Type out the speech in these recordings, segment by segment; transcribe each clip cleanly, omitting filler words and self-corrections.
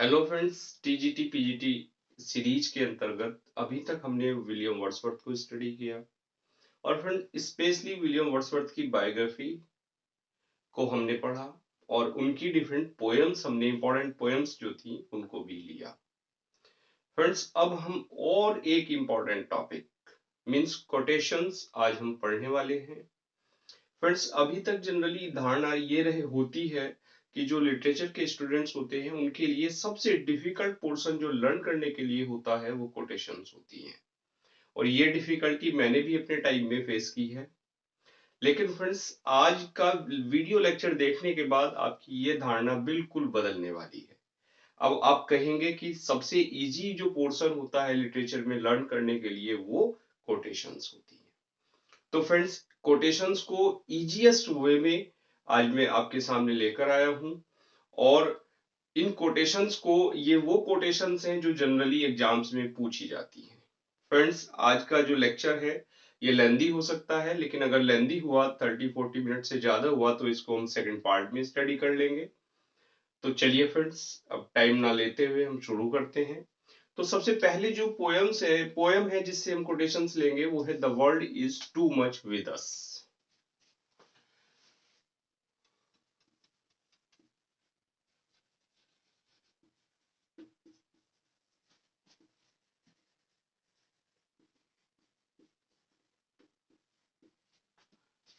Hello friends, TGT PGT series के अंतर्गत अभी तक हमने विलियम वर्ड्सवर्थ को स्टडी किया और फ्रेंड स्पेशली विलियम वर्ड्सवर्थ की बायोग्राफी को हमने पढ़ा और उनकी डिफरेंट पोएम्स हमने इंपॉर्टेंट पोएम्स जो थी उनको भी लिया। फ्रेंड्स, अब हम और एक इंपॉर्टेंट टॉपिक मींस कोटेशंस आज हम पढ़ने वाले हैं। फ्रेंड्स, अभी तक जनरली धारणा ये रहे होती है कि जो लिटरेचर के स्टूडेंट्स होते हैं उनके लिए सबसे डिफिकल्ट पोर्शन जो लर्न करने के लिए होता है वो कोटेशंस होती हैं और ये डिफिकल्टी मैंने भी अपने टाइम में फेस की है। लेकिन फ्रेंड्स, आज का वीडियो लेक्चर देखने के बाद आपकी ये धारणा बिल्कुल बदलने वाली है। अब आप कहेंगे कि सबसे इजी जो पोर्शन होता है लिटरेचर में लर्न करने के लिए वो कोटेशंस होती है। तो फ्रेंड्स, कोटेशंस को इजीएस्ट वे में आज मैं आपके सामने लेकर आया हूं और इन कोटेशंस को ये वो कोटेशंस हैं जो जनरली एग्जाम्स में पूछी जाती हैं। फ्रेंड्स, आज का जो लेक्चर है ये लेंदी हो सकता है, लेकिन अगर लेंदी हुआ 30-40 मिनट से ज्यादा हुआ तो इसको हम सेकंड पार्ट में स्टडी कर लेंगे। तो चलिए फ्रेंड्स, अब टाइम ना लेते हुए हम शुरू करते हैं। तो सबसे पहले जो पोएम है जिससे हम कोटेशंस लेंगे वो है the world is too much with अस।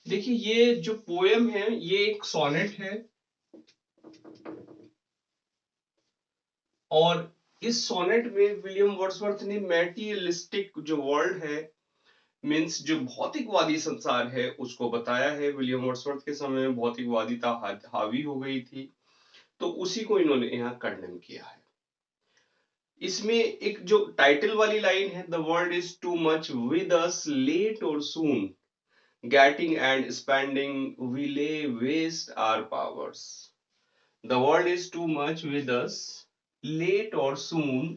देखिए, ये जो पोएम है ये एक सोनेट है और इस सोनेट में विलियम वर्ड्सवर्थ ने मैटेरियलिस्टिक जो वर्ल्ड है मींस जो भौतिकवादी संसार है उसको बताया है। विलियम वर्ड्सवर्थ के समय में भौतिकवादिता हावी हो गई थी, तो उसी को इन्होंने यहाँ कंडेम किया है। इसमें एक जो टाइटल वाली लाइन है, the world is too much with us late और soon getting and spending we lay waste our powers. The world is too much with us late or soon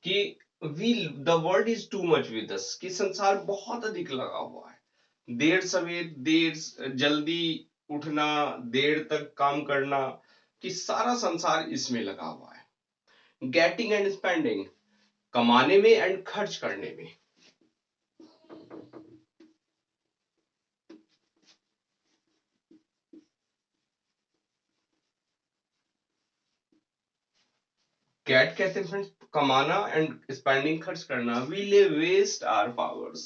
कि we the world is too much with us कि संसार बहुत अधिक लगा हुआ है। देर सवेर देर जल्दी उठना, देर तक काम करना, कि सारा संसार इसमें लगा हुआ है। गेटिंग एंड स्पेंडिंग, कमाने में एंड खर्च करने में। गेट कहते हैं फ्रेंड्स कमाना एंड स्पेंडिंग खर्च करना। वी ले वेस्ट आवर पावर्स,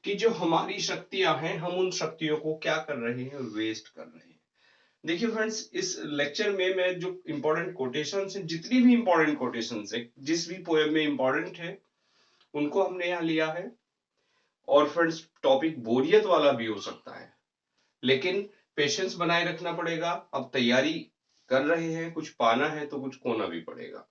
कि जो हमारी शक्तियां हैं हम उन शक्तियों को क्या कर रहे हैं, वेस्ट कर रहे हैं। देखिए फ्रेंड्स, इस लेक्चर में मैं जो इंपॉर्टेंट कोटेशंस हैं, जितनी भी इंपॉर्टेंट कोटेशंस है जिस भी पोएम में इंपॉर्टेंट है उनको हमने यहाँ लिया है। और फ्रेंड्स, टॉपिक बोरियत वाला भी हो सकता है, लेकिन पेशेंस बनाए रखना पड़ेगा। अब तैयारी कर रहे हैं, कुछ पाना है तो कुछ खोना भी पड़ेगा।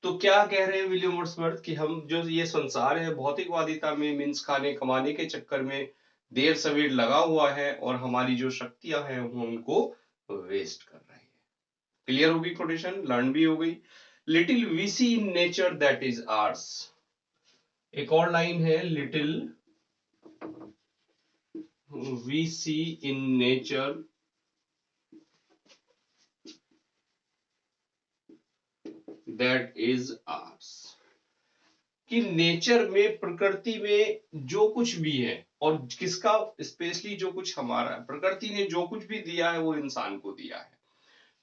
तो क्या कह रहे हैं विलियम वर्ड्सवर्थ कि हम जो ये संसार है भौतिकवादिता में मींस खाने कमाने के चक्कर में देर सवेर लगा हुआ है और हमारी जो शक्तियां हैं हम उनको वेस्ट कर रहे हैं। क्लियर होगी कोटेशन, लर्न भी हो गई। Little we see in nature that is ours. एक और लाइन है, little we see in nature that is ours, कि नेचर में, प्रकृति में जो कुछ भी है और किसका, स्पेशली जो कुछ हमारा है, प्रकृति ने जो कुछ भी दिया है वो इंसान को दिया है।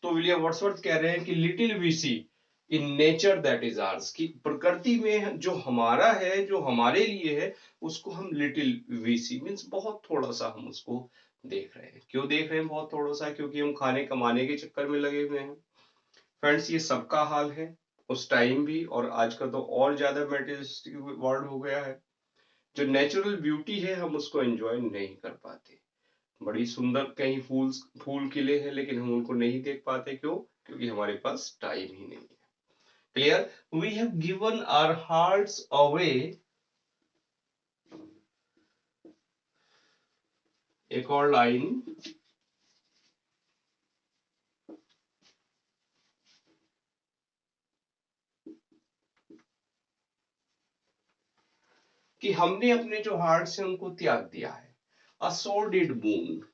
तो विलियम वर्ड्सवर्थ कह रहे हैं कि little we see in nature that is ours, कि प्रकृति में जो हमारा है, जो हमारे लिए है, उसको हम लिटिल वी सी मीन्स बहुत थोड़ा सा हम उसको देख रहे हैं। क्यों देख रहे हैं बहुत थोड़ा सा? क्योंकि हम खाने कमाने के चक्कर में लगे हुए हैं। फ्रेंड्स, ये सबका हाल है, उस टाइम भी और आज का तो और ज्यादा मटेरियलिस्टिक वर्ल्ड हो गया है। जो नेचुरल ब्यूटी है हम उसको एंजॉय नहीं कर पाते। बड़ी सुंदर कहीं फूल खिले हैं लेकिन हम उनको नहीं देख पाते। क्यों? क्योंकि हमारे पास टाइम ही नहीं है। Clear? We have given our hearts away. एक और लाइन, कि हमने अपने जो हार्ट से उनको त्याग दिया है. A sordid wound.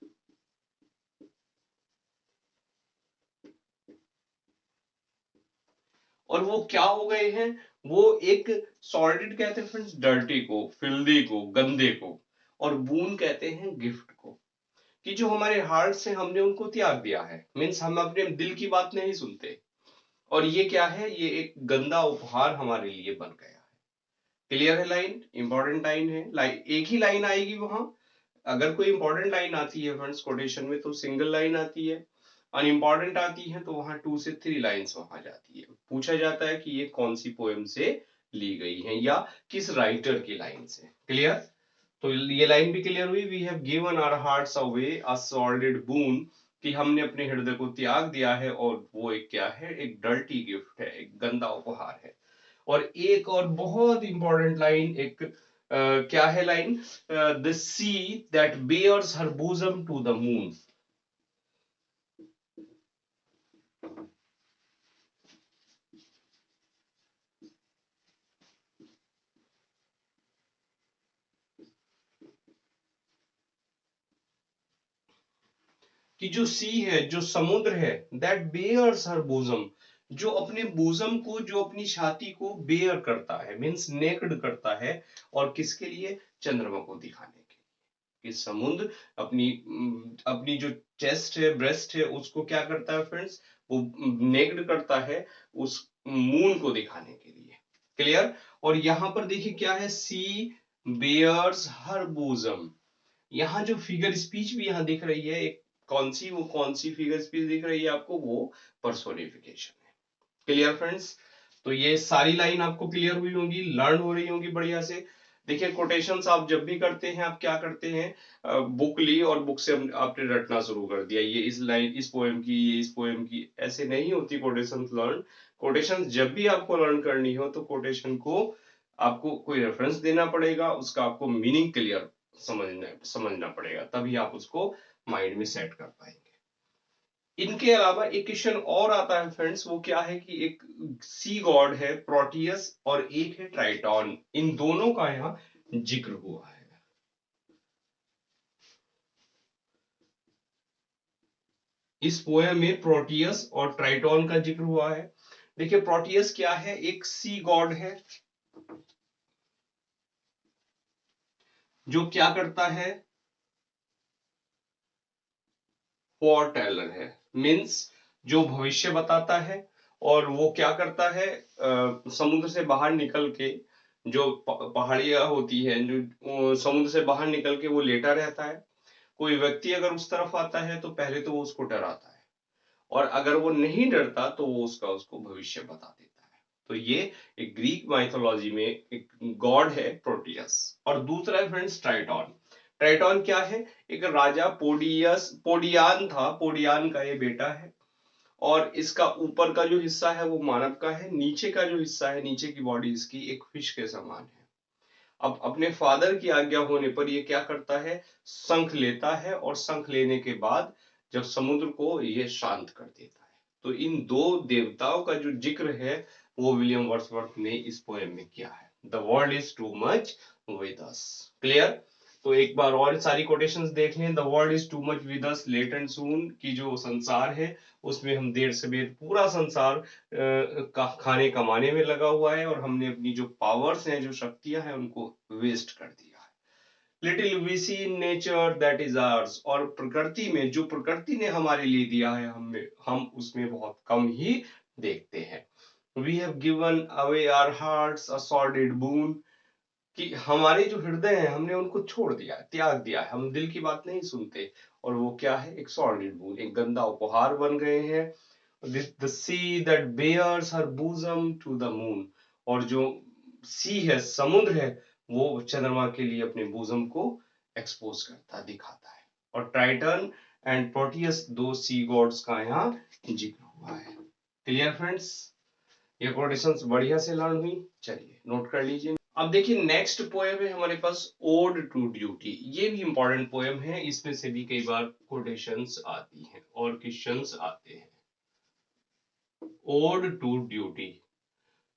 और वो क्या हो गए हैं, वो एक सॉलिड कहते हैं फ्रेंड्स डर्टी को, फिल्दी को, गंदे को, और बून कहते हैं गिफ्ट को. कि जो हमारे हार्ट से हमने उनको त्याग दिया है, मीन्स हम अपने दिल की बात नहीं सुनते, और ये क्या है, ये एक गंदा उपहार हमारे लिए बन गया है. क्लियर है? लाइन इंपॉर्टेंट लाइन है, लाइन एक ही लाइन आएगी वहां. अगर कोई इंपॉर्टेंट लाइन आती है फ्रेंड्स कोटेशन में तो सिंगल लाइन आती है, अनइम्पॉर्टेंट आती है तो वहां 2 से 3 लाइन्स वहां जाती है. पूछा जाता है कि ये कौन सी पोएम से ली गई है या किस राइटर की लाइन से. क्लियर? तो ये लाइन भी क्लियर हुई. We have given our hearts away a sordid boon, कि हमने अपने हृदय को त्याग दिया है, और वो एक क्या है, एक डर्टी गिफ्ट है, एक गंदा उपहार है. और एक और बहुत इंपॉर्टेंट लाइन, एक क्या है line, the sea that bares her bosom to the moon. कि जो सी है, जो समुद्र है, दैट बेयर्स हर bosom, जो अपने bosom को, जो अपनी छाती को बेयर करता है, मीन्स नेक्ड करता है, और किसके लिए, चंद्रमा को दिखाने के लिए. कि समुद्र अपनी अपनी जो चेस्ट है, ब्रेस्ट है, उसको क्या करता है फ्रेंड्स, वो नेक्ड करता है उस मून को दिखाने के लिए. क्लियर? और यहां पर देखिए क्या है, सी बेयर्स हर bosom. यहाँ जो फिगर स्पीच भी यहाँ दिख रही है, एक कौन सी, वो कौन सी फिगर स्पीच दिख रही है आपको, वो पर्सोनिफिकेशन है. Clear friends? तो ये सारी लाइन आपको क्लियर हुई होंगी, लर्न हो रही होंगी बढ़िया से. देखिए कोटेशंस आप जब भी करते हैं, आप क्या करते हैं, बुक ली और बुक से आपने रटना शुरू कर दिया, ये इस लाइन, इस पोएम की, ये इस पोएम की. ऐसे नहीं होती कोटेशंस लर्न. कोटेशंस जब भी आपको लर्न करनी हो तो कोटेशन को आपको कोई रेफरेंस देना पड़ेगा, उसका आपको मीनिंग क्लियर समझना पड़ेगा, तभी आप उसको माइंड में सेट कर पाएंगे. इनके अलावा एक क्वेश्चन और आता है फ्रेंड्स, वो क्या है कि एक सी गॉड है प्रोटियस और एक है ट्राइटॉन, इन दोनों का यहाँ जिक्र हुआ है. इस पोएम में प्रोटियस और ट्राइटॉन का जिक्र हुआ है. देखिए प्रोटियस क्या है, एक सी गॉड है, जो क्या करता है, फॉर टेलर है, मीन्स जो भविष्य बताता है. और वो क्या करता है, समुद्र से बाहर निकल के, जो पहाड़ियां होती हैं, जो समुद्र से बाहर निकल के वो लेटा रहता है. कोई व्यक्ति अगर उस तरफ आता है तो पहले तो वो उसको डराता है, और अगर वो नहीं डरता तो वो उसको भविष्य बता देता है. तो ये एक ग्रीक माइथोलॉजी में एक गॉड है प्रोटियस. और दूसरा है फ्रेंड्स ट्राइटॉन. ट्राइटॉन क्या है, एक राजा पोडियान था, पोडियान का ये बेटा है. और इसका ऊपर का जो हिस्सा है वो मानव का है, नीचे का जो हिस्सा है, नीचे की बॉडी इसकी एक फिश के समान है. अब अपने फादर की आज्ञा होने पर ये क्या करता है, शंख लेता है, और शंख लेने के बाद जब समुद्र को ये शांत कर देता है. तो इन दो देवताओं का जो जिक्र है वो विलियम वर्ड्सवर्थ ने इस पोएम में किया है. The world is too much with us. Clear? तो एक बार और सारी कोटेशंस देख लें. The world is too much with us late and soon, की जो संसार है उसमें हम देर से देर, पूरा संसार खाने कमाने में लगा हुआ है, और हमने अपनी जो पावर्स हैं, जो शक्तियां हैं, उनको वेस्ट कर दिया है. Little we see in nature that is ours, और प्रकृति में, जो प्रकृति ने हमारे लिए दिया है, हम उसमें बहुत कम ही देखते हैं. We have given away our hearts a sordid boon, कि हमारे जो हृदय हैं हमने उनको छोड़ दिया, त्याग दिया है, हम दिल की बात नहीं सुनते, और वो क्या है, एक सॉलिड बून, एक गंदा उपहार बन गए हैं. The sea that bares her bosom to the moon, और जो सी है, समुद्र है, वो चंद्रमा के लिए अपने bosom को एक्सपोज करता, दिखाता है. और ट्राइटन एंड प्रोटियस, दो सी गॉड्स का यहाँ जिक्र हुआ है. Clear friends? ये कोटेशंस बढ़िया से लर्न हुई, चलिए नोट कर लीजिए। अब देखिए नेक्स्ट पोएम है हमारे पास ओड टू ड्यूटी। ये भी इंपॉर्टेंट पोएम है, इसमें से भी कई बार कोटेशंस आती हैं और क्वेश्चंस आते हैं। ओड टू ड्यूटी,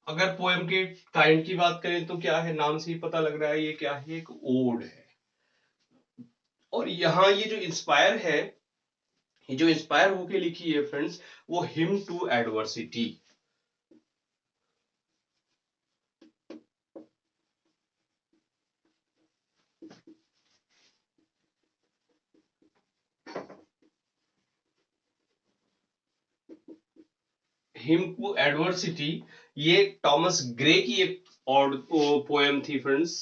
अगर पोएम के काइंड की बात करें तो क्या है, नाम से ही पता लग रहा है ये क्या है, एक ओड है। और यहाँ ये जो इंस्पायर है, ये जो इंस्पायर होके लिखी है फ्रेंड्स, वो hymn to adversity. Hymn to adversity, ये टॉमस ग्रे की एक और पोएम थी फ्रेंड्स।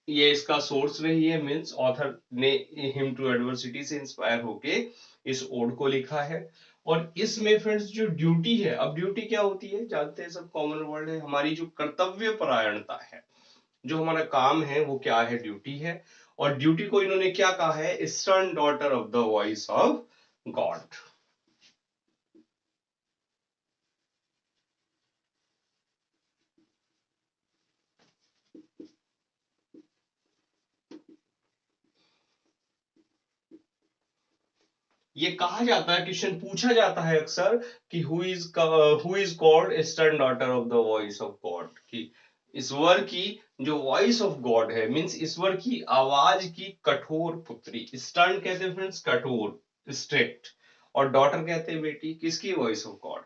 ये इसका सोर्स रही है, मींस ऑथर ने हिम टू एडवर्सिटी से इंस्पायर होके इस ओड को लिखा है। और इसमें फ्रेंड्स जो ड्यूटी है, अब ड्यूटी क्या होती है जानते हैं सब, कॉमन वर्ड है, हमारी जो कर्तव्य परायणता है, जो हमारा काम है वो क्या है, ड्यूटी है। और ड्यूटी को इन्होंने क्या कहा है, eastern daughter of the voice of God. ये कहा जाता है, क्वेश्चन पूछा जाता है अक्सर कि who is called eastern daughter of the voice of God, कि ईश्वर की जो वॉइस ऑफ गॉड है, मींस ईश्वर की आवाज की कठोर पुत्री। ईस्टर्न कहते हैं फ्रेंड्स कठोर, स्ट्रिक्ट, और डॉटर कहते हैं बेटी, किसकी, वॉइस ऑफ गॉड।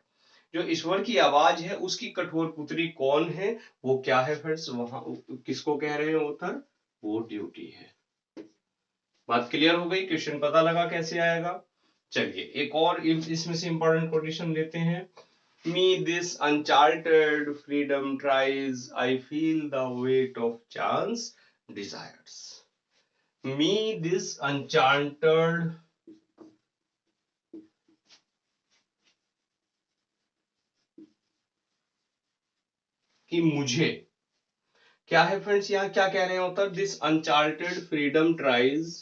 जो ईश्वर की आवाज है उसकी कठोर पुत्री कौन है, वो क्या है फ्रेंड्स, वहां किसको कह रहे हैं ऑथर, वो ड्यूटी है। बात क्लियर हो गई, क्वेश्चन पता लगा कैसे आएगा। चलिए एक और इसमें से इंपॉर्टेंट कोटेशन लेते हैं। Me this uncharted freedom tries, I feel the weight of chance desires. Me this uncharted, कि मुझे, क्या है फ्रेंड्स, यहाँ क्या कह रहे हैं उत्तर, दिस अनचार्टेड फ्रीडम ट्राइज।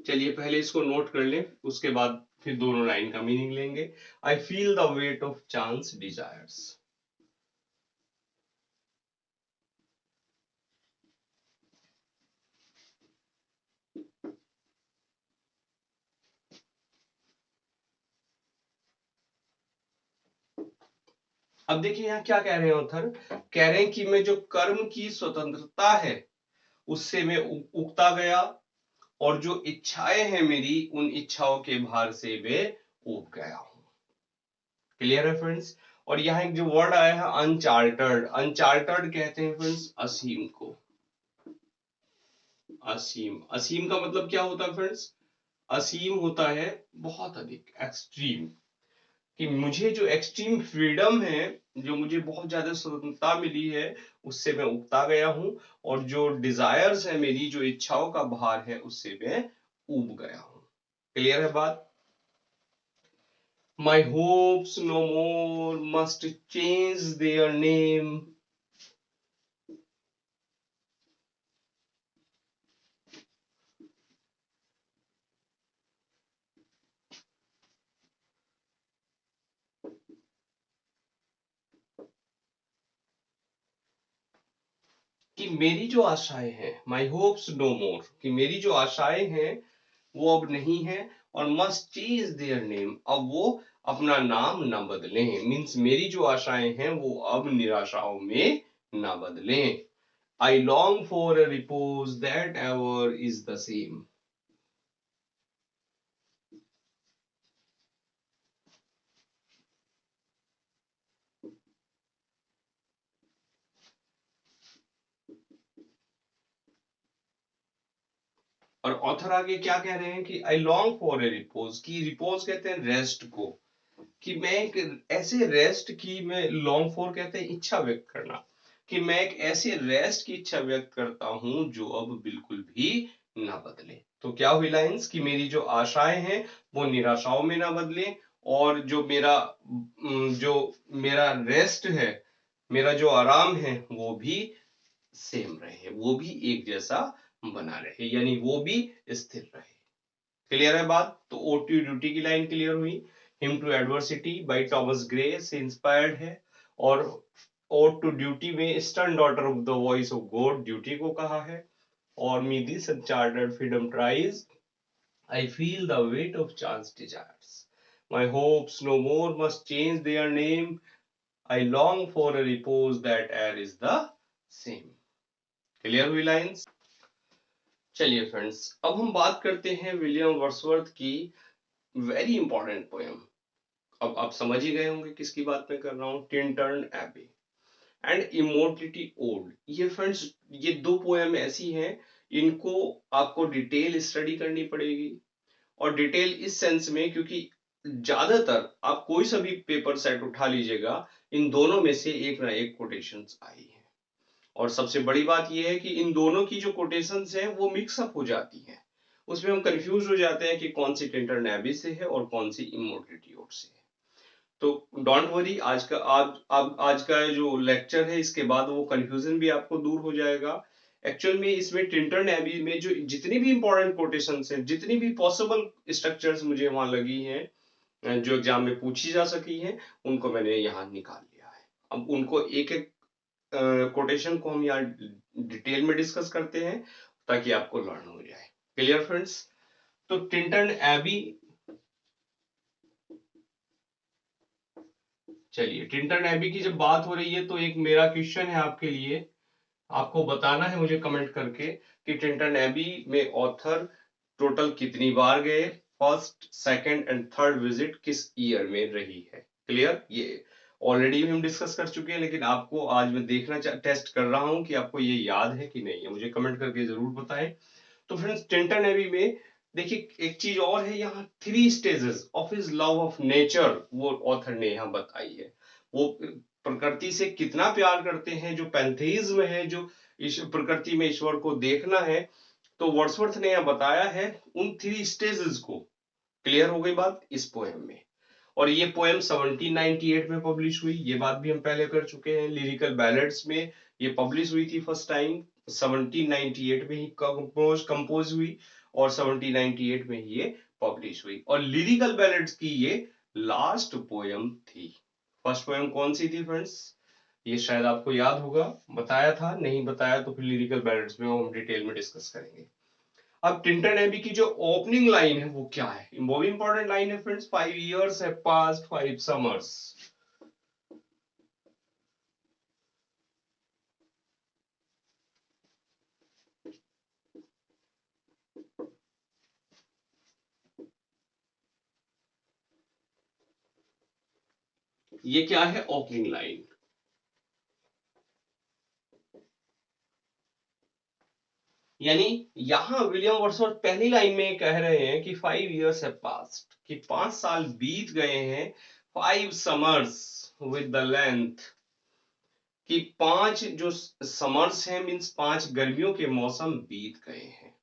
चलिए पहले इसको नोट कर लें, उसके बाद फिर दोनों लाइन का मीनिंग लेंगे। I feel the weight of chance desires. अब देखिए यहाँ क्या कह रहे हैं ऑथर, कह रहे हैं कि मैं जो कर्म की स्वतंत्रता है उससे मैं उगता गया, और जो इच्छाएं हैं मेरी, उन इच्छाओं के भार से मैं ऊब गया हूं। क्लियर है फ्रेंड्स। और यहाँ एक जो वर्ड आया है अनचार्टर्ड, अनचार्टर्ड कहते हैं फ्रेंड्स असीम को। असीम, असीम का मतलब क्या होता है फ्रेंड्स, असीम होता है बहुत अधिक, एक्सट्रीम। कि मुझे जो एक्सट्रीम फ्रीडम है, जो मुझे बहुत ज्यादा स्वतंत्रता मिली है, उससे मैं उगता गया हूं। और जो डिजायर्स है मेरी, जो इच्छाओं का भार है, उससे मैं ऊब गया हूं। क्लियर है बात। My hopes no more must change their name. कि मेरी जो आशाएं हैं, my hopes no more, कि मेरी जो आशाएं हैं वो अब नहीं है, और must change their name, अब वो अपना नाम ना बदलें। मीन्स मेरी जो आशाएं हैं वो अब निराशाओं में ना बदलें। I long for a repose that ever is the same. और ऑथर आगे क्या कह रहे हैं कि I long for a repose, की रिपोज कहते हैं रेस्ट को, कि मैं एक ऐसे रेस्ट की, मैं लॉन्ग फॉर कहते हैं इच्छा व्यक्त करना, कि मैं एक ऐसे रेस्ट की इच्छा व्यक्त करता हूं जो अब बिल्कुल भी ना बदले। तो क्या हुई लाइंस, कि मेरी जो आशाएं हैं वो निराशाओं में ना बदले, और जो मेरा रेस्ट है, मेरा जो आराम है वो भी सेम रहे, वो भी एक जैसा बना रहे, यानी वो भी स्थिर रहे। क्लियर है बात? तो ओ टू ड्यूटी की लाइन क्लियर हुई। Hymn to adversity by Thomas Gray से इंस्पायर्ड है, और ओ टू ड्यूटी में stern daughter of the voice of God duty को कहा है। और me this unchartered freedom tries, I feel the weight of chance desires. My hopes no more must change their name. I long for a repose that air is the same. Clear हुई lines? चलिए friends, अब हम बात करते हैं William Wordsworth की very important poem. अब आप समझ ही गए होंगे किसकी बात मैं कर रहा हूँ, Tintern Abbey and immortality ode. ये फ्रेंड्स, ये दो पोएम ऐसी हैं, इनको आपको डिटेल स्टडी करनी पड़ेगी। और डिटेल इस सेंस में, क्योंकि ज्यादातर आप कोई सा भी पेपर सेट उठा लीजिएगा, इन दोनों में से एक ना एक कोटेशंस आई है। और सबसे बड़ी बात यह है कि इन दोनों की जो कोटेशंस हैं वो मिक्सअप हो जाती हैं। उसमें हम कंफ्यूज हो जाते हैं कि कौन सी टिंटर नैबी से है और कौन सी इमोर्टलिटी ओड से है। तो डोंट वरी, आज का जो लेक्चर है, इसके बाद वो कंफ्यूजन भी आपको दूर हो जाएगा। एक्चुअल में इसमें टिंटन एबी में जो जितनी भी इंपॉर्टेंट कोटेशंस हैं, जितनी भी पॉसिबल स्ट्रक्चर्स मुझे वहां लगी हैं, जो एग्जाम में पूछी जा सकी हैं, उनको मैंने यहाँ निकाल लिया है। अब उनको एक एक कोटेशन को हम यहाँ डिटेल में डिस्कस करते हैं, ताकि आपको लर्न हो जाए। Clear friends? तो टिंटन एबी, चलिए टिंटन एबी की जब बात हो रही है तो एक मेरा क्वेश्चन है आपके लिए। आपको बताना है मुझे कमेंट करके कि टिंटन एबी में ऑथर टोटल कितनी बार गए, first second and third visit किस ईयर में रही है। क्लियर? ये ऑलरेडी हम डिस्कस कर चुके हैं, लेकिन आपको आज मैं देखना टेस्ट कर रहा हूं कि आपको ये याद है कि नहीं है। मुझे कमेंट करके जरूर बताएं। तो फ्रेंड्स, टिंटन एबी में देखिए एक चीज और है, यहाँ 3 stages of his love of nature वो ऑथर ने यहाँ बताई है। वो प्रकृति से कितना प्यार करते हैं, जो पैंथेइज्म है, जो इस प्रकृति में ईश्वर को देखना है, तो वर्ड्सवर्थ ने यहाँ बताया है उन 3 स्टेजेस को। क्लियर हो गई बात इस पोएम में। और ये पोएम 1798 में पब्लिश हुई, ये बात भी हम पहले कर चुके हैं। लिरिकल बैलेड्स में ये पब्लिश हुई थी फर्स्ट टाइम 1798 में ही कंपोज हुई, और 1798 में ही ये पब्लिश हुई। और लिरिकल बैलेड्स की ये लास्ट पोएम थी। फर्स्ट पोएम कौन सी थी फ्रेंड्स? ये शायद आपको याद होगा, बताया था, नहीं बताया तो फिर लिरिकल बैलेड्स में हम डिटेल में डिस्कस करेंगे। अब टिंटन एबी की जो ओपनिंग लाइन है वो क्या है, वो भी इंपॉर्टेंट लाइन है friends. 5 years have passed, 5 summers। ये क्या है? Opening line. यानी यहां विलियम वर्ड्सवर्थ पहली लाइन में कह रहे हैं कि 5 years have passed, कि 5 साल बीत गए हैं। 5 summers with the length, कि 5 जो समर्स हैं मीन्स 5 गर्मियों के मौसम बीत गए हैं।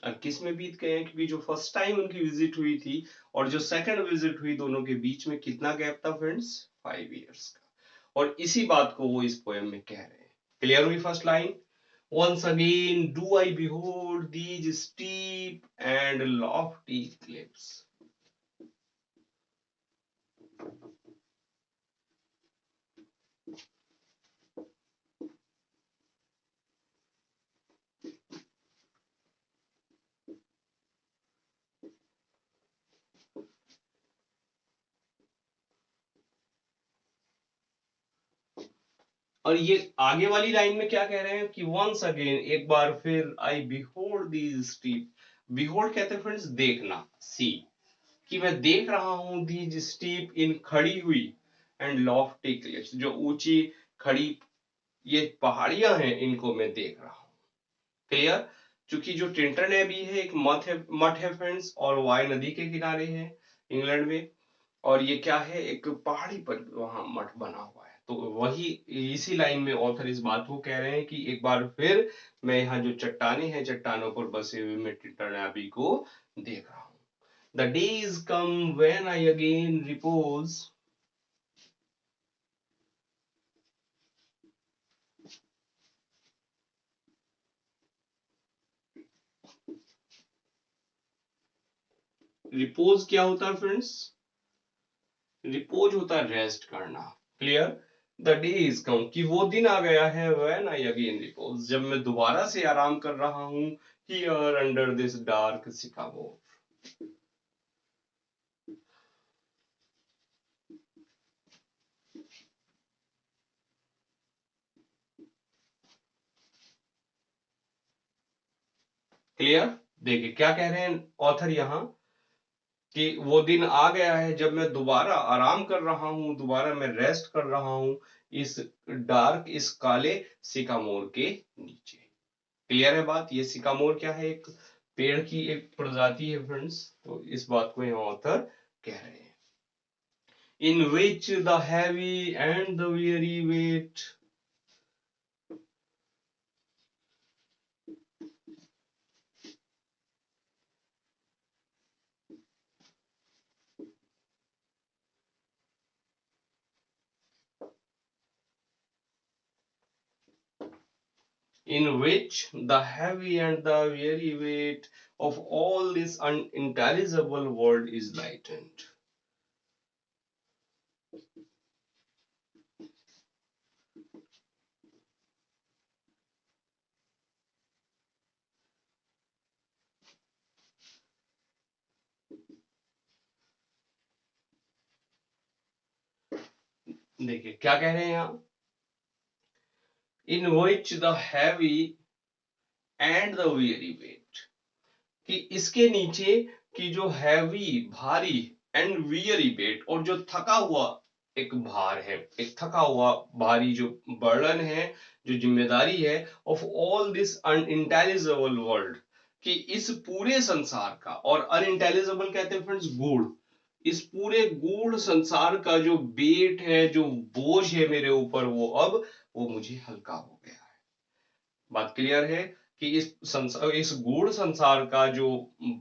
अब किस में बीत गए हैं? क्योंकि जो फर्स्ट टाइम उनकी विजिट हुई थी और जो सेकंड विजिट हुई, दोनों के बीच में कितना गैप था फ्रेंड्स? 5 years का। और इसी बात को वो इस पोएम में कह रहे हैं। क्लियर हुई first line? Once again do I behold these steep and lofty cliffs। और ये आगे वाली लाइन में क्या कह रहे हैं कि वंस अगेन, एक बार फिर, आई बिहोल्ड दीज स्टीप। बिहोल्ड कहते हैं फ्रेंड्स देखना, सी, कि मैं देख रहा हूं दीज स्टीप, इन खड़ी हुई, एंड लॉफ्टी क्लिफ्स, जो ऊंची खड़ी ये पहाड़ियां हैं, इनको मैं देख रहा हूं। क्लियर? क्योंकि जो टिंटन एबी है एक मठ है फ्रेंड्स, और वाई नदी के किनारे है इंग्लैंड में। और ये क्या है? एक पहाड़ी पर वहां मठ बना हुआ है। तो वही इसी लाइन में ऑथर इस बात को कह रहे हैं कि एक बार फिर मैं यहाँ जो चट्टाने हैं, चट्टानों पर बसे हुए मैं टिंटन एबी को देख रहा हूँ। The days come when I again repose. Repose क्या होता है फ्रेंड्स? रिपोज होता है रेस्ट करना। Clear? The day is come, कि वो दिन आ गया है व्हेन आई अगेन रिपोज, जब मैं दोबारा से आराम कर रहा हूं here under this dark sycamore. Clear? देखिए क्या कह रहे हैं ऑथर यहाँ, कि वो दिन आ गया है जब मैं दोबारा आराम कर रहा हूं, दोबारा मैं रेस्ट कर रहा हूं इस डार्क, इस काले सिकामोर के नीचे। क्लियर है बात? ये सिकामोर क्या है? एक पेड़ की एक प्रजाति है फ्रेंड्स। तो इस बात को यहाँ ऑथर कह रहे हैं। In which the heavy and the weary weight, in which the heavy and the weary weight of all this unintelligible world is lightened. देखिए क्या कह रहे हैं यहाँ, in which the heavy and the weary weight, कि इसके नीचे की जो हैवी भारी एंड वियरी वेट, और जो थका हुआ एक भार है, एक थका हुआ भारी जो बर्डन है, जो जिम्मेदारी है, of all this unintelligible world, कि इस पूरे संसार का, और अनइंटेलिजिबल कहते हैं फ्रेंड्स गूढ़, इस पूरे गूढ़ संसार का जो वेट है, जो बोझ है मेरे ऊपर, वो मुझे हल्का हो गया है। बात क्लियर है? कि इस गूढ़ संसार का जो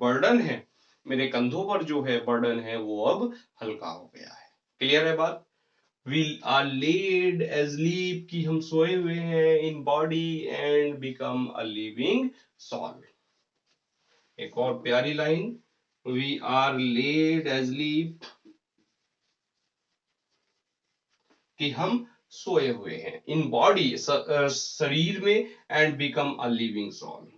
बर्डन है, मेरे कंधों पर जो है बर्डन है, वो अब हल्का हो गया है। क्लियर है बात? वी आर लेड एस्लीप, कि हम सोए हुए हैं in body and become a living soul. एक और प्यारी line, we are laid asleep, कि हम सोए हुए हैं इन बॉडी, शरीर में, and become a living soul,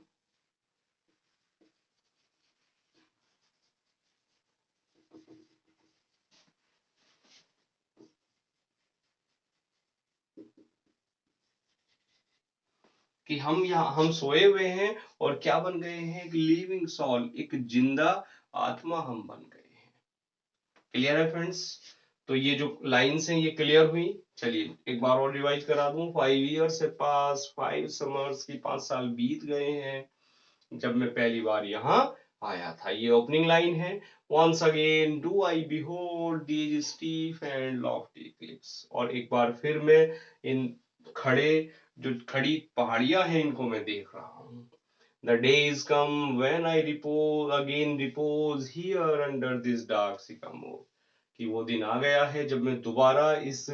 कि हम सोए हुए हैं और क्या बन गए हैं? एक लिविंग सोल, एक जिंदा आत्मा हम बन गए हैं। क्लियर है फ्रेंड्स? तो ये जो लाइंस हैं ये क्लियर हुई। चलिए एक बार और रिवाइज करा दूं। 5 years से पास, 5 summers की 5 साल बीत गए हैं जब मैं पहली बार यहाँ आया था। ये ओपनिंग लाइन है। Once again do I behold these steep and lofty cliffs, और एक बार फिर मैं इन खड़े, जो खड़ी पहाड़ियां हैं, इनको मैं देख रहा हूँ। The day is come when I repose here under this dark sycamore, कि वो दिन आ गया है जब मैं दोबारा इस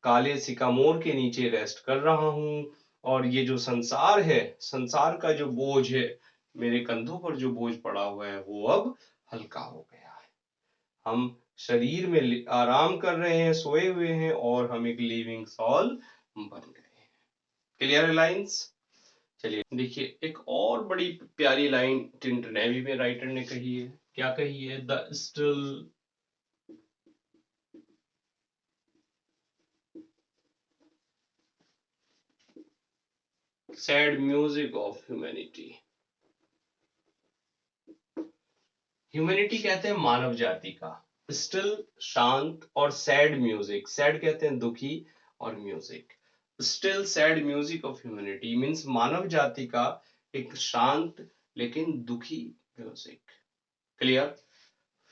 काले सिकामोर के नीचे रेस्ट कर रहा हूँ, और ये जो संसार है, संसार का जो बोझ है, मेरे कंधों पर जो बोझ पड़ा हुआ है, वो अब हल्का हो गया है। हम शरीर में आराम कर रहे हैं, सोए हुए हैं, और हम एक लिविंग सॉल बन गए हैं। क्लियर है लाइंस? चलिए देखिए एक और बड़ी प्यारी लाइन टिंट नेवी में राइटर ने कही है। क्या कही है? The still sad music of humanity. Humanity कहते हैं मानव जाति का, स्टिल शांत, और सैड म्यूजिक, सैड कहते हैं दुखी, और music still sad music of humanity means मानव जाति का एक शांत लेकिन दुखी music. Clear?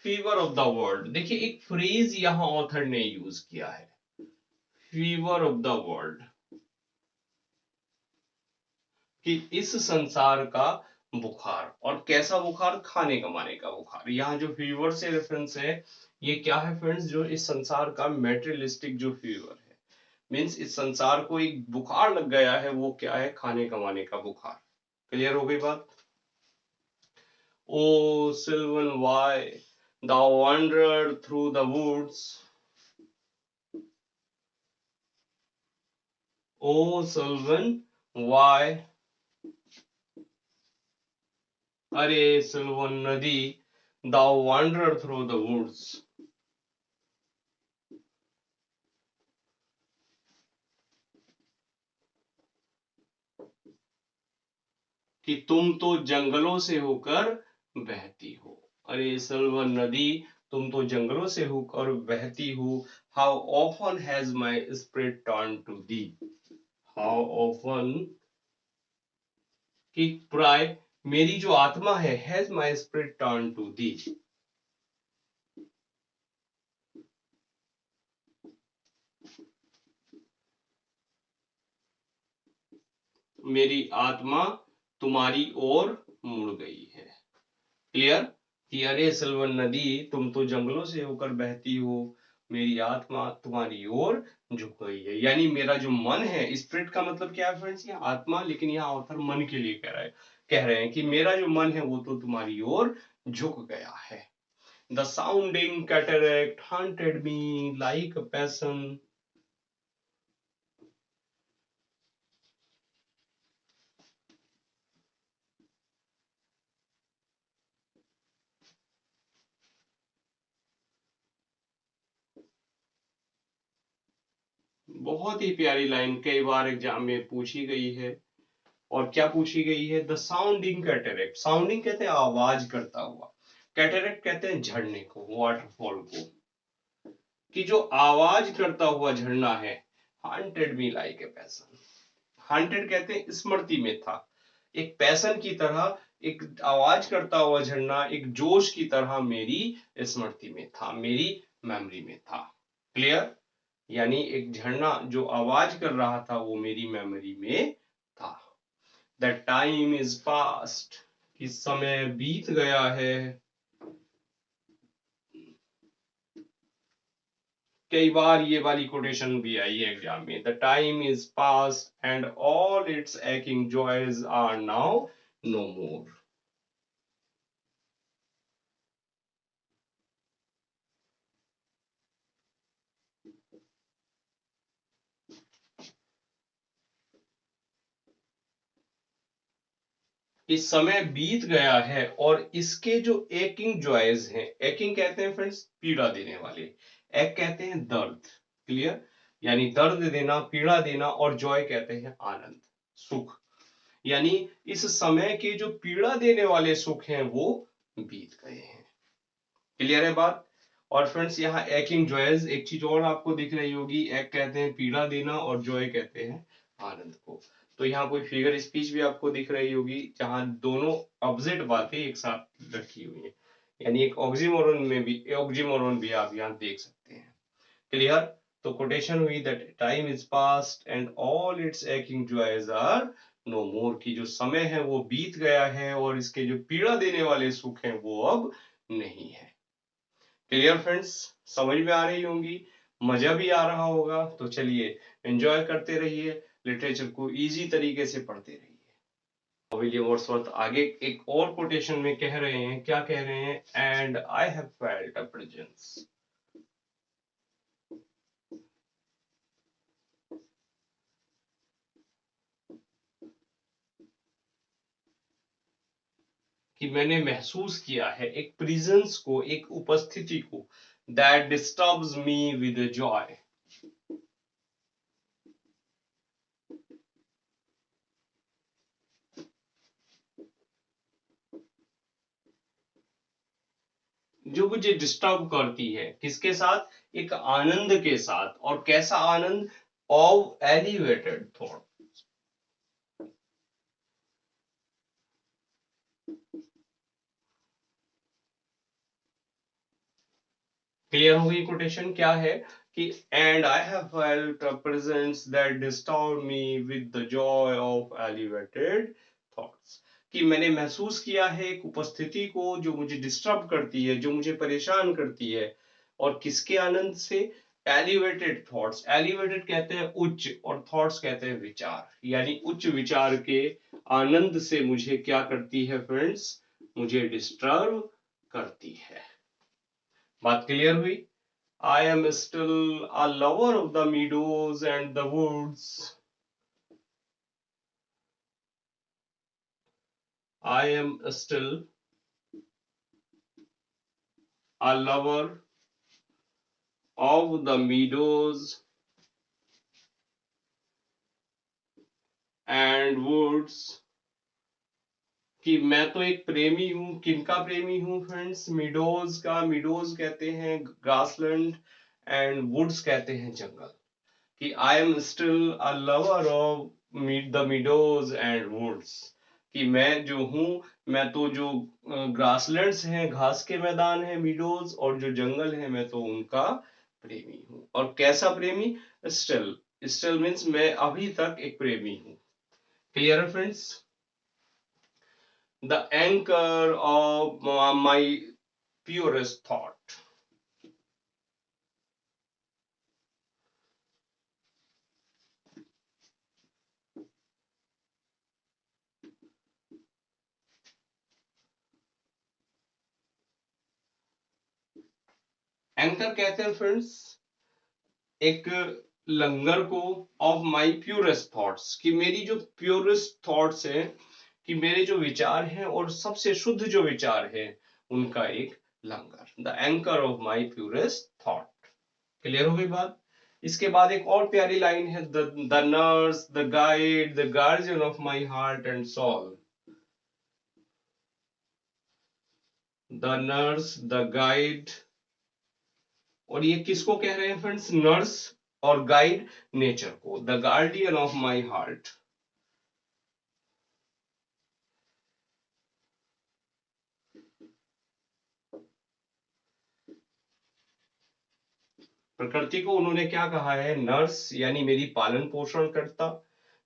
Fever of the world, देखिए एक फ्रेज यहां ऑथर ने यूज किया है, फीवर ऑफ द वर्ल्ड, कि इस संसार का बुखार। और कैसा बुखार? खाने कमाने का बुखार। यहाँ जो फीवर से रेफरेंस है, ये क्या है फ्रेंड्स? जो इस संसार का मेटेरियलिस्टिक जो फीवर है, मींस इस संसार को एक बुखार लग गया है, वो क्या है? खाने कमाने का बुखार। क्लियर हो गई बात? ओ सिल्वन Y Thou wandered through the woods. O Sylvan, why? Are Sylvan Nadi, thou wandered through the woods. कि तुम तो जंगलों से होकर बहती हो। अरे सल्वन नदी, तुम तो जंगलों से होकर बहती हो। How often has my spirit turn to thee. How often, कि प्राय मेरी जो आत्मा है, has my spirit turn to thee. मेरी आत्मा तुम्हारी ओर मुड़ गई है। क्लियर? कि अरे सल्वन नदी, तुम तो जंगलों से होकर बहती हो, मेरी आत्मा तुम्हारी ओर झुक गई है। यानी मेरा जो मन है, स्पिरिट का मतलब क्या है फ्रेंड्स, यहाँ आत्मा, लेकिन यहाँ ऑथर मन के लिए कह रहे हैं कि मेरा जो मन है वो तो तुम्हारी ओर झुक गया है। The sounding cataract haunted me like a passion. बहुत ही प्यारी लाइन, कई बार एग्जाम में पूछी गई है। और क्या पूछी गई है? The sounding cataract. साउंडिंग कहते हैं आवाज करता हुआ, कैटरेक्ट कहते हैं झरने को, वाटरफॉल को। कि जो आवाज करता हुआ झरना है, haunted me like a passion. Haunted कहते हैं स्मृति में था, एक पैसन की तरह, एक आवाज करता हुआ झरना एक जोश की तरह मेरी स्मृति में था, मेरी मेमोरी में था। क्लियर? यानी एक झरना जो आवाज कर रहा था वो मेरी मेमोरी में था। द टाइम इज पास्ट, कि समय बीत गया है। कई बार ये वाली कोटेशन भी आई है एग्जाम में। The time is past and all its aching joys are now no more. इस समय बीत गया है और इसके जो एकिंग जॉयज हैं, एकिंग कहते हैं फ्रेंड्स पीड़ा देने वाले, एक कहते हैं दर्द। क्लियर? यानी दर्द देना, पीड़ा देना, और जॉय कहते हैं आनंद, सुख। यानी इस समय के जो पीड़ा देने वाले सुख हैं वो बीत गए हैं। क्लियर है बात? और फ्रेंड्स यहाँ एकिंग जॉयज, एक चीज और आपको दिख रही होगी, एक कहते हैं पीड़ा देना और जॉय कहते हैं आनंद को। तो यहाँ कोई फिगर स्पीच भी आपको दिख रही होगी जहां दोनों ऑपोजिट बातें एक साथ रखी हुई है, यानी एक ऑक्सीमोरन में भी, ऑक्सीमोरन भी आप यहाँ देख सकते हैं। क्लियर? तो कोटेशन हुई that time is past and all its aching joys are no more, की जो समय है वो बीत गया है और इसके जो पीड़ा देने वाले सुख हैं वो अब नहीं है। Clear friends? समझ में आ रही होंगी, मजा भी आ रहा होगा। तो चलिए एंजॉय करते रहिए, लिटरेचर को इजी तरीके से पढ़ते रहिए। विलियम वर्ड्सवर्थ आगे एक और कोटेशन में कह रहे हैं, क्या कह रहे हैं? And I have felt a presence. कि मैंने महसूस किया है एक प्रेजेंस को, एक उपस्थिति को, that disturbs me with Joy. जो मुझे डिस्टर्ब करती है, किसके साथ? एक आनंद के साथ। और कैसा आनंद? Of elevated thought. क्लियर हो गई कोटेशन? क्या है कि and I have felt a presence that disturb me with the joy of elevated thoughts. कि मैंने महसूस किया है एक उपस्थिति को जो मुझे डिस्टर्ब करती है, जो मुझे परेशान करती है। और किसके आनंद से? Elevated thoughts. एलिवेटेड कहते हैं उच्च, और थॉट्स कहते हैं विचार। यानी उच्च विचार के आनंद से मुझे क्या करती है फ्रेंड्स? मुझे डिस्टर्ब करती है। बात क्लियर हुई? I am still a lover of the meadows and the woods. I am still a lover of the meadows and woods। कि मैं तो एक प्रेमी हूँ। किनका प्रेमी हूँ फ्रेंड्स? मीडोज का। मीडोज कहते हैं ग्रासलैंड एंड वुड्स कहते हैं जंगल। कि I am still a lover of the meadows and woods. कि मैं जो हूँ, मैं तो जो ग्रासलैंड्स हैं, घास के मैदान हैं, मीडोज, और जो जंगल है, मैं तो उनका प्रेमी हूँ। और कैसा प्रेमी? स्टिल। स्टिल मीन्स मैं अभी तक एक प्रेमी हूँ। क्लियर है friends? The anchor of my purest thought. Anchor कहते हैं फ्रेंड्स एक लंगर को, ऑफ माई प्योरेस्ट थॉट्स, कि मेरी जो प्योरेस्ट थॉट्स हैं, कि मेरे जो विचार हैं और सबसे शुद्ध जो विचार हैं, उनका एक लंगर। The anchor of my purest thought. Clear हो गई बात? इसके बाद एक और प्यारी लाइन है, the nurse, the guide, the guardian of my heart and soul. The nurse, the guide, और ये किसको कह रहे हैं फ्रेंड्स? नर्स और गाइड नेचर को। The guardian of my heart. प्रकृति को उन्होंने क्या कहा है? नर्स, यानी मेरी पालन पोषण करता।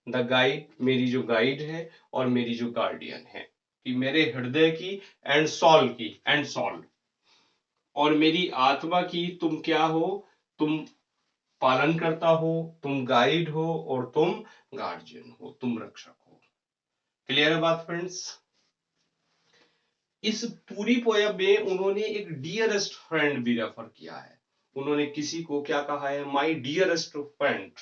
द गाइड, मेरी जो गाइड है, और मेरी जो गार्डियन है, कि मेरे हृदय की एंड सॉल की, एंड सॉल, और मेरी आत्मा की तुम क्या हो? तुम पालन करता हो, तुम गाइड हो, और तुम गार्जियन हो, तुम रक्षक हो। क्लियर है बात फ्रेंड्स? इस पूरी पोयम में उन्होंने एक डियरेस्ट फ्रेंड भी रेफर किया है। उन्होंने किसी को क्या कहा है? माई डियरेस्ट फ्रेंड।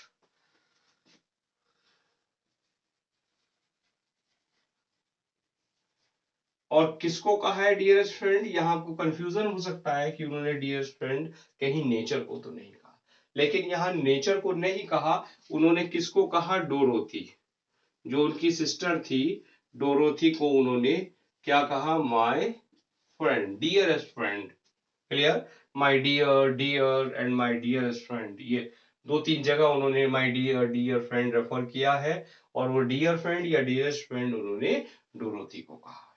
और किसको कहा है डियरेस्ट फ्रेंड? यहाँ आपको कंफ्यूजन हो सकता है कि उन्होंने डियरेस्ट फ्रेंड कहीं नेचर को तो नहीं कहा, लेकिन यहाँ नेचर को नहीं कहा। उन्होंने किसको कहा? डोरोथी, जो उनकी सिस्टर थी। डोरोथी को उन्होंने क्या कहा? My friend, dearest friend. Clear? My dear, dear and my dearest friend, ये दो तीन जगह उन्होंने my dear, dear friend refer किया है। और वो डियर फ्रेंड या डियरेस्ट फ्रेंड उन्होंने डोरोथी को कहा।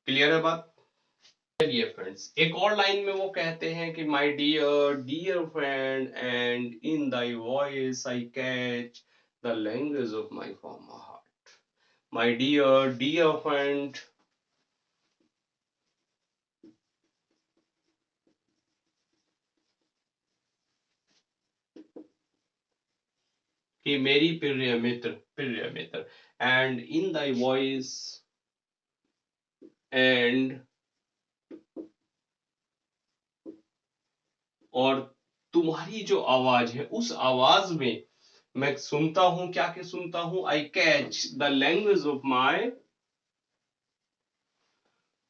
क्लियर है बात? चलिए फ्रेंड्स, एक और लाइन में वो कहते हैं कि my dear, dear friend, and in thy voice I catch the language of my former heart. My dear, dear friend, कि मेरी प्रिय मित्र, प्रिय मित्र, and in thy voice, and, और तुम्हारी जो आवाज है, उस आवाज में मैं सुनता हूं, क्या क्या सुनता हूं? आई catch the language of my,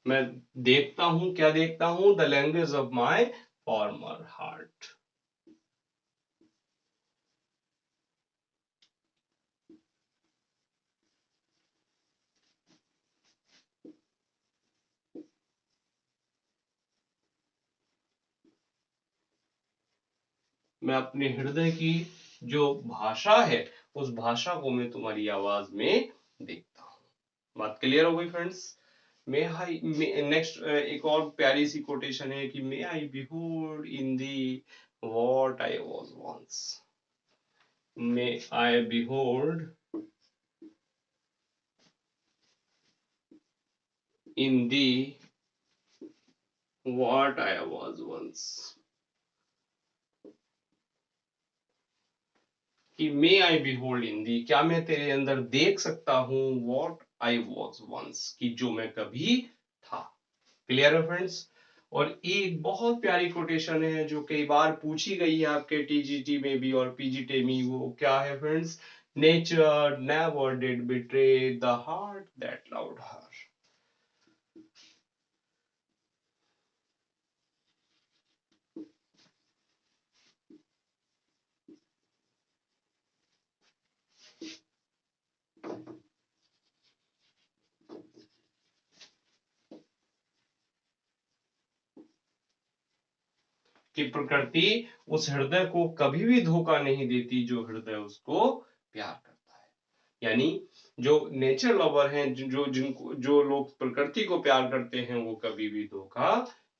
मैं देखता हूं, क्या देखता हूं? The language of my former heart. मैं अपने हृदय की जो भाषा है, उस भाषा को मैं तुम्हारी आवाज में देखता हूँ। बात क्लियर हो गई फ्रेंड्स? मे आई, नेक्स्ट एक और प्यारी सी कोटेशन है कि may I behold in thee what I was once. May I behold in thee what I was once. कि मे आई बिहोल्ड इन दी, क्या मैं तेरे अंदर देख सकता हूँ? व्हाट आई वाज वंस, कि जो मैं कभी था। क्लियर है फ्रेंड्स? और एक बहुत प्यारी कोटेशन है जो कई बार पूछी गई है आपके टीजीटी में भी और पीजीटी में, वो क्या है friends? Nature never did betray the heart that loved her. कि प्रकृति उस हृदय को कभी भी धोखा नहीं देती जो हृदय उसको प्यार करता है। यानी जो नेचर लवर हैं, जो जिनको जो लोग प्रकृति को प्यार करते हैं, वो कभी भी धोखा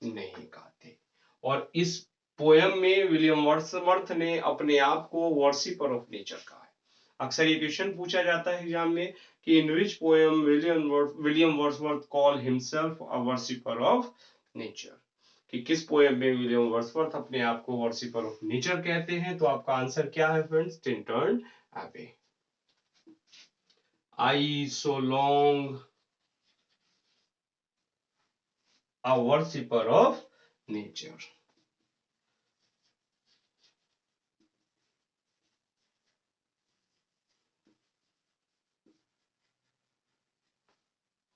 नहीं खाते। और इस पोयम में विलियम वर्ड्सवर्थ ने अपने आप को वर्शिपर ऑफ नेचर कहा है। अक्सर ये क्वेश्चन पूछा जाता है एग्जाम में कि in which poem William Wordsworth call himself a worshipper of nature, कि किस पोएम में विलियम वर्ड्सवर्थ अपने आप को वर्शिपर ऑफ नेचर कहते हैं। तो आपका आंसर क्या है friends? Tintern Abbey. I so long a worshipper of nature.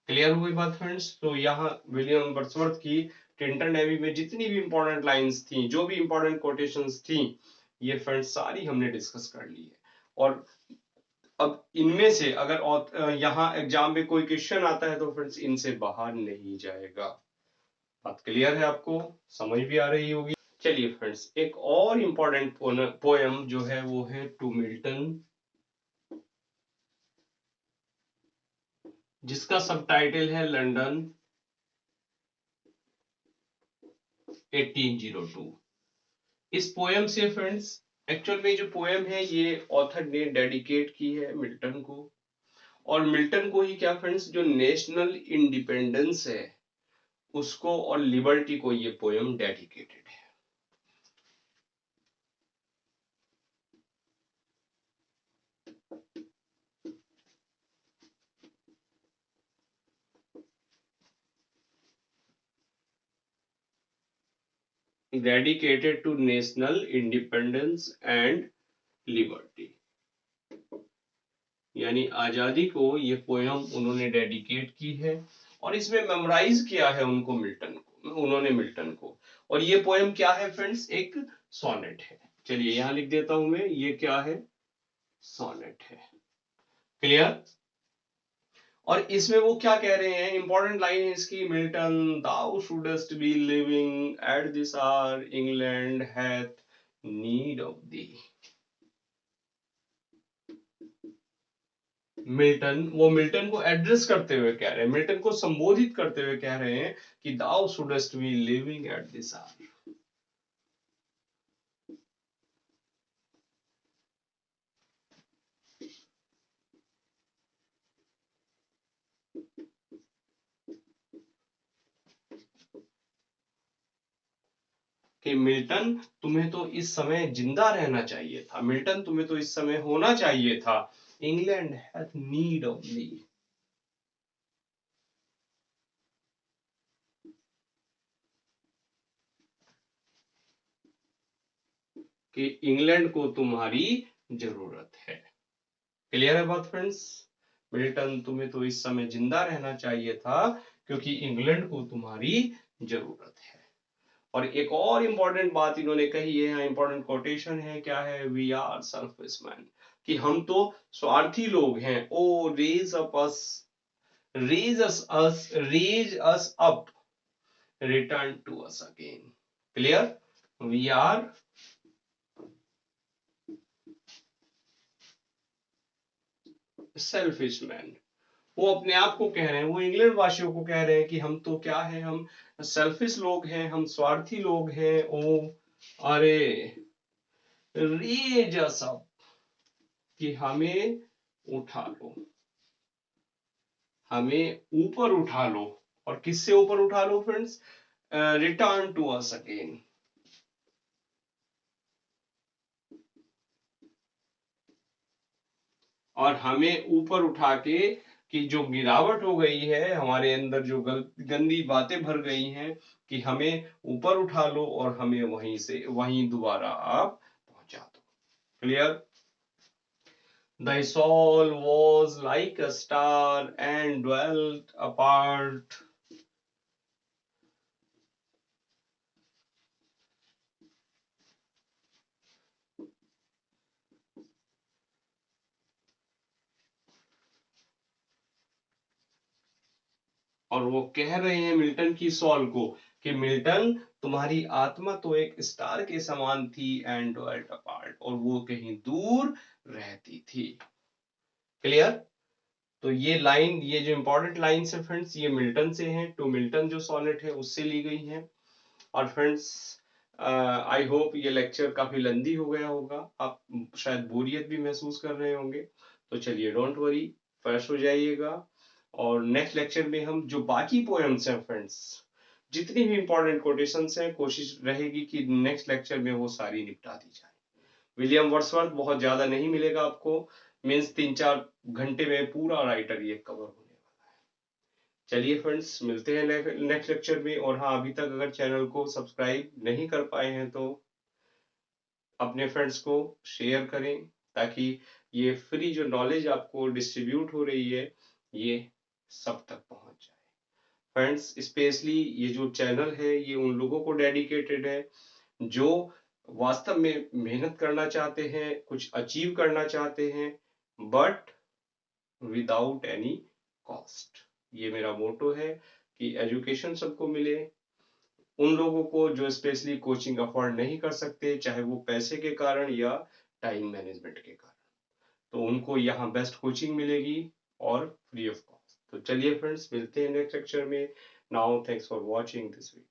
Clear हुई बात फ्रेंड्स? तो यहाँ विलियम वर्ड्सवर्थ की टिंटन एबी में जितनी भी इंपॉर्टेंट लाइंस थी, जो भी इंपॉर्टेंट कोटेशंस थी, ये फ्रेंड्स सारी हमने डिस्कस कर ली है। और अब इनमें से अगर यहाँ एग्जाम में कोई क्वेश्चन आता है तो फ्रेंड्स इनसे बाहर नहीं जाएगा। बात क्लियर है आपको? समझ भी आ रही होगी। चलिए फ्रेंड्स, एक और इंपॉर्टेंट पोएम जो है वो है टू मिल्टन, जिसका सबटाइटल है लंदन 1802। इस पोएम से फ्रेंड्स, एक्चुअल में जो पोएम है ये ऑथर ने डेडिकेट की है मिल्टन को। और मिल्टन को ही क्या फ्रेंड्स, जो नेशनल इंडिपेंडेंस है उसको और लिबर्टी को ये पोएम डेडिकेटेड है। Dedicated to national independence and liberty, यानी आजादी को ये पोयम उन्होंने डेडिकेट की है। और इसमें मेमोराइज किया है उन्होंने मिल्टन को। और ये पोयम क्या है फ्रेंड्स? एक सोनेट है। चलिए यहां लिख देता हूं मैं, ये क्या है? सोनेट है। क्लियर? और इसमें वो क्या कह रहे हैं? इंपॉर्टेंट लाइन है इसकी, Milton thou shouldst be living at this hour, England hath need of thee. Milton को एड्रेस करते हुए कह रहे हैं, मिल्टन को संबोधित करते हुए कह रहे हैं कि thou shouldst be living at this hour. कि मिल्टन, तुम्हें तो इस समय जिंदा रहना चाहिए था, मिल्टन तुम्हें तो इस समय होना चाहिए था। England hath need of me, कि इंग्लैंड को तुम्हारी जरूरत है। क्लियर है बात फ्रेंड्स? मिल्टन, तुम्हें तो इस समय जिंदा रहना चाहिए था क्योंकि इंग्लैंड को तुम्हारी जरूरत है। और एक और इंपॉर्टेंट बात इन्होंने कही है, इंपॉर्टेंट कोटेशन है, क्या है? वी आर सेल्फिश मैन, कि हम तो स्वार्थी लोग हैं। O raise up us, raise us up, return to us again. Clear? We are selfish men. वो अपने आप को कह रहे हैं, वो इंग्लैंड वासियों को कह रहे हैं कि हम तो क्या है, हम सेल्फिश लोग हैं, हम स्वार्थी लोग हैं। ओ अरे, रेज अस अप, कि हमें उठा लो, हमें ऊपर उठा लो। और किससे ऊपर उठा लो friends? Return to us again, और हमें ऊपर उठा के कि जो गिरावट हो गई है हमारे अंदर, जो गंदी बातें भर गई हैं, कि हमें ऊपर उठा लो और हमें वहीं से वहीं दोबारा आप पहुंचा दो। Clear? Thy soul was like a star and dwelt apart. और वो कह रहे हैं मिल्टन की सॉल को कि मिल्टन, तुम्हारी आत्मा तो एक स्टार के समान थी, एंड dwelt apart, और वो कहीं दूर रहती थी। क्लियर? तो ये लाइन, ये जो इंपॉर्टेंट लाइन्स है फ्रेंड्स, ये मिल्टन से हैं। टू मिल्टन जो सॉनेट है उससे ली गई हैं। और फ्रेंड्स, आई होप ये लेक्चर काफी लंबी हो गया होगा, आप शायद बोरियत भी महसूस कर रहे होंगे। तो चलिए, डोंट वरी, फ्रेश हो जाइएगा। और नेक्स्ट लेक्चर में हम जो बाकी पोएम्स हैं फ्रेंड्स, जितनी भी इंपॉर्टेंट कोटेशंस हैं, कोशिश रहेगी कि नेक्स्ट लेक्चर में वो सारी निपटा दी जाए। विलियम वर्ड्सवर्थ बहुत ज्यादा नहीं मिलेगा आपको, मीन्स 3-4 घंटे में पूरा राइटर ये कवर होने वाला है। चलिए फ्रेंड्स, मिलते हैं नेक्स्ट लेक्चर में। और हाँ, अभी तक अगर चैनल को सब्सक्राइब नहीं कर पाए हैं तो अपने फ्रेंड्स को शेयर करें, ताकि ये फ्री जो नॉलेज आपको डिस्ट्रीब्यूट हो रही है ये सब तक पहुंच जाए। फ्रेंड्स, स्पेशली ये जो चैनल है ये उन लोगों को डेडिकेटेड है जो वास्तव में मेहनत करना चाहते हैं, कुछ अचीव करना चाहते हैं, बट विदाउट एनी कॉस्ट। ये मेरा मोटो है कि एजुकेशन सबको मिले। उन लोगों को जो स्पेशली कोचिंग अफोर्ड नहीं कर सकते, चाहे वो पैसे के कारण या टाइम मैनेजमेंट के कारण, तो उनको यहाँ बेस्ट कोचिंग मिलेगी और फ्री ऑफ कॉस्ट। तो चलिए फ्रेंड्स, मिलते हैं नेक्स्ट लेक्चर में। Now thanks for watching this video.